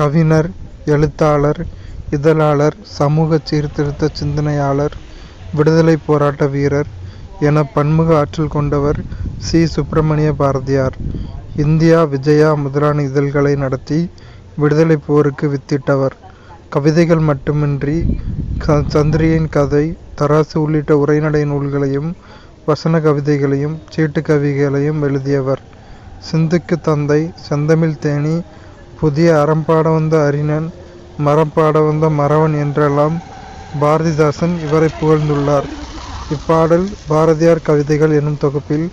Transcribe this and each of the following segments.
கவிஞர், எழுத்தாளர், இதழாளர், சமூக சீர்திருத்த சிந்தனையாளர், விடுதலைப் போராட்ட வீரர் என பன்முக ஆற்றல் கொண்டவர் சி. சுப்பிரமணிய பாரதியார். இந்தியா விஜயா முதலான இதழ்களை நடத்தி விடுதலைப் போருக்கு வித்திட்டவர். கவிதைகள் மட்டுமின்றி சந்திரியின் கதை, தராசு உள்ளிட்ட உரைநடை நூல்களையும் வசன கவிதைகளையும் சீட்டு கவிதைகளையும் எழுதியவர். சிந்துக்கு தந்தை, செந்தமிழ் தேனி, புதிய அறம்பாட வந்த அறிஞன், மரம்பாட வந்த மறவன் என்றெல்லாம் பாரதிதாசன் இவரை புகழ்ந்துள்ளார். இப்பாடல் பாரதியார் கவிதைகள் எனும் தொகுப்பில்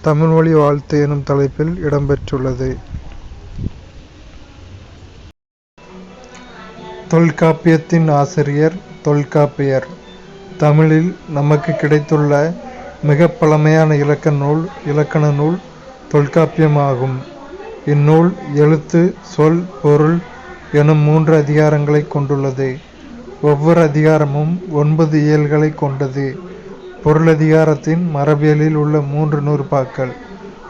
தமிழ்மொழி வாழ்த்து எனும் தலைப்பில் இடம்பெற்றுள்ளது. தொல்காப்பியத்தின் ஆசிரியர் தொல்காப்பியர். தமிழில் நமக்கு கிடைத்துள்ள மிக பழமையான இலக்கண நூல் தொல்காப்பியமாகும். இந்நூல் எழுத்து, சொல், பொருள் எனும் 3 அதிகாரங்களை கொண்டுள்ளது. ஒவ்வொரு அதிகாரமும் 9 இயல்களை கொண்டது. பொருளதிகாரத்தின் மரபியலில் உள்ள 3 நூற்பாக்கள்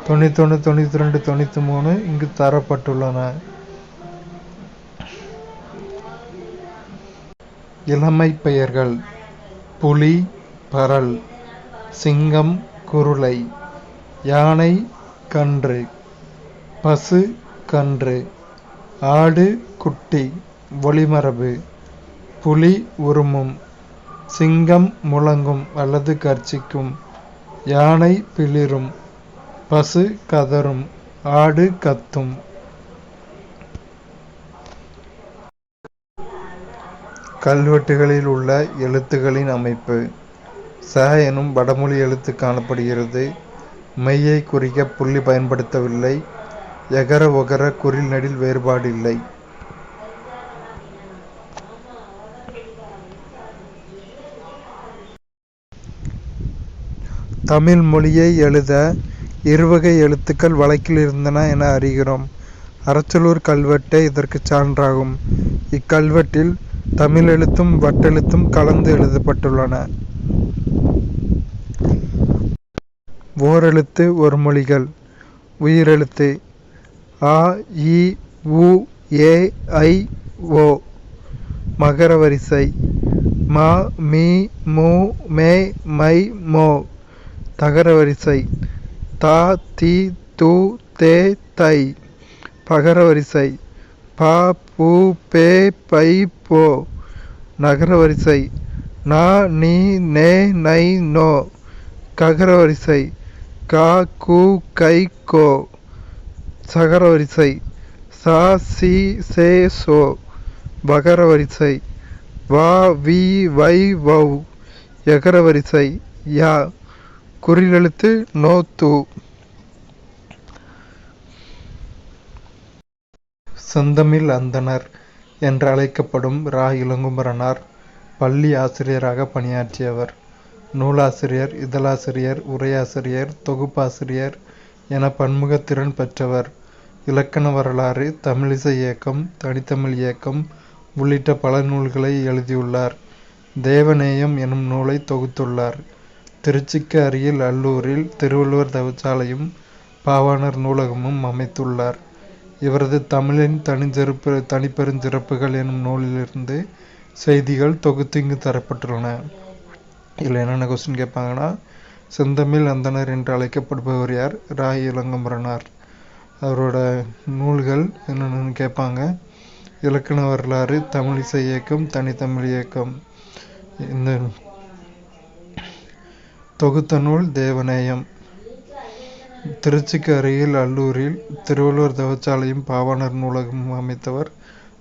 91, 92, 93 இங்கு தரப்பட்டுள்ளன. இளமை பெயர்கள்: புலி, பறல்; சிங்கம், குருளை; யானை, கன்று; பசு, கன்று; ஆடு, குட்டி. ஒளிமரபு: புலி உறுமும், சிங்கம் முழங்கும் அல்லது கர்ச்சிக்கும், யானை பிளிரும், பசு கதறும், ஆடு கத்தும். கல்வெட்டுகளில் உள்ள எழுத்துகளின் அமைப்பு: ச எனும் வடமொழி எழுத்து காணப்படுகிறது. மெய்யை குறிக்க புள்ளி பயன்படுத்தவில்லை. எகர ஒகர குறில் நெடில் வேறுபாடு இல்லை. தமிழ் மொழியை எழுத இருவகை எழுத்துக்கள் வழக்கில் இருந்தன என அறிகிறோம். அரச்சலூர் கல்வெட்டே இதற்கு சான்றாகும். இக்கல்வெட்டில் தமிழ் எழுத்தும் வட்டெழுத்தும் கலந்து எழுதப்பட்டுள்ளன. ஓரெழுத்து ஒரு மொழிகள்: உயிரெழுத்து அ, இ, உ, ஏ, ஐ, ஓ. மகர வரிசை ம, மீ, மூ, மே, மை, மோ. தகர வரிசை த, தி, து, தே, தை. பகர வரிசை ப, பு, பே, பை, போ. நகர வரிசை ந, நி, நே, நை, நோ. ககர வரிசை க, கு, கை, கோ. சகர வரிசை ச, சி, சே, சோ. வகர வரிசை வ, வி, வை, வௌ. எகர வரிசை ய. குறிலெழுத்து நோ, து. செந்தமிழ் அந்தணர் என்று அழைக்கப்படும் ரா. இளங்குமரனார் பள்ளி ஆசிரியராக பணியாற்றியவர். நூலாசிரியர், இதழாசிரியர், உரையாசிரியர், தொகுப்பாசிரியர் என பன்முக திறன் பெற்றவர். இலக்கண வரலாறு, தமிழிசை இயக்கம், தனித்தமிழ் இயக்கம் உள்ளிட்ட பல நூல்களை எழுதியுள்ளார். தேவநேயம் எனும் நூலை தொகுத்துள்ளார். திருச்சிக்கு அருகில் அல்லூரில் திருவள்ளுவர் தவச்சாலையும் பாவாணர் நூலகமும் அமைத்துள்ளார். இவரது தமிழின் தனிப்பெருஞ்சிறப்புகள் எனும் நூலிலிருந்து செய்திகள் தொகுத்து இங்கு தரப்பட்டுள்ளன. இதில் என்னென்ன கொஸ்டின் கேட்பாங்கன்னா, செந்தமிழ் அந்தணர் என்று அழைக்கப்படுபவர் யார்? ரா. இளங்குமரனார். அவரோட நூல்கள் என்னென்னு கேட்பாங்க. இலக்கண வரலாறு, தமிழிசை இயக்கம், தனித்தமிழ் இயக்கம். இந்த தொகுத்த நூல் தேவநேயம். திருச்சிக்கு அருகில் அல்லூரில் திருவள்ளுவர் தவச்சாலையும் பாவாணர் நூலகமும் அமைத்தவர்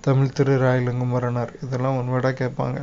தமிழ் திரு ரா. இளங்குமரனார். இதெல்லாம் ஒன்வேர்டாக கேட்பாங்க.